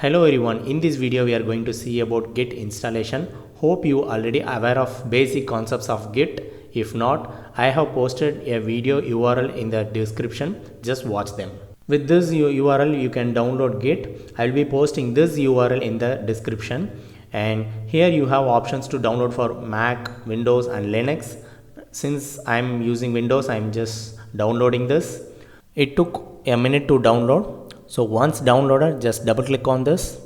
Hello everyone, in this video we are going to see about Git installation. Hope you already aware of basic concepts of Git. If not, I have posted a video URL in the description. Just watch them. With this URL you can download Git. I will be posting this URL in the description. And here you have options to download for Mac, Windows and Linux. Since I am using Windows, I am just downloading this. It took a minute to download. So once downloaded, just double click on this,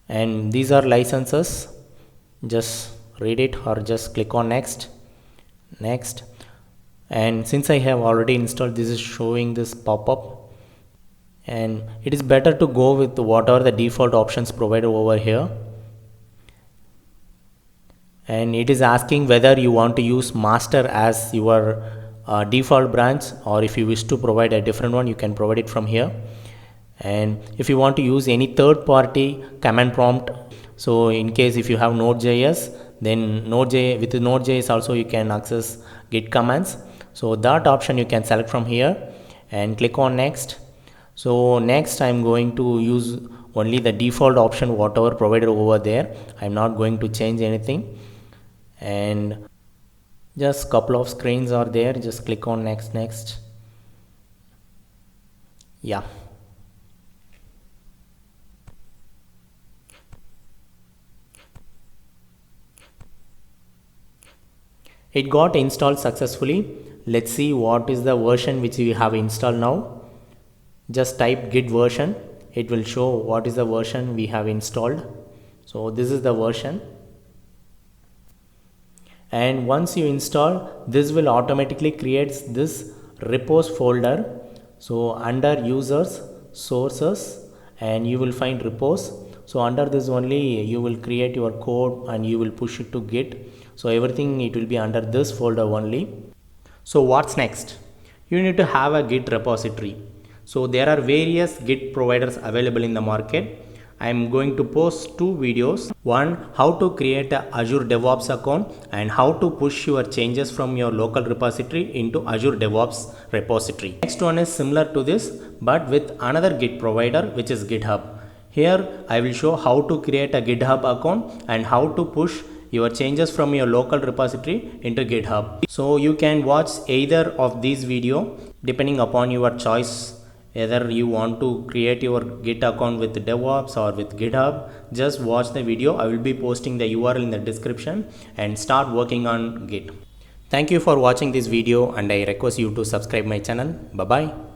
and these are licenses. Just read it or just click on next. And since I have already installed, this is showing this pop-up, and it is better to go with whatever the default options provided over here. And it is asking whether you want to use master as your default branch, or if you wish to provide a different one, you can provide it from here. And if you want to use any third-party command prompt, so in case if you have Node.js, then with Node.js also you can access Git commands. So that option you can select from here and click on next. So next I'm going to use only the default option whatever provided over there. I'm not going to change anything. And just couple of screens are there, just click on next. Yeah, it got installed successfully. Let's see what is the version which we have installed now. Just type git version, it will show what is the version we have installed. So this is the version. And once you install, this will automatically creates this repos folder. So under users, sources, and you will find repos. So under this only you will create your code and you will push it to Git. So everything it will be under this folder only. So what's next? You need to have a Git repository. So there are various Git providers available in the market. I am going to post two videos. One, how to create a Azure DevOps account and how to push your changes from your local repository into Azure DevOps repository. Next one is similar to this but with another Git provider, which is GitHub. Here I will show how to create a GitHub account and how to push your changes from your local repository into GitHub. So you can watch either of these videos depending upon your choice. Either you want to create your Git account with DevOps or with GitHub, just watch the video. I will be posting the URL in the description and start working on Git. Thank you for watching this video and I request you to subscribe my channel. Bye bye.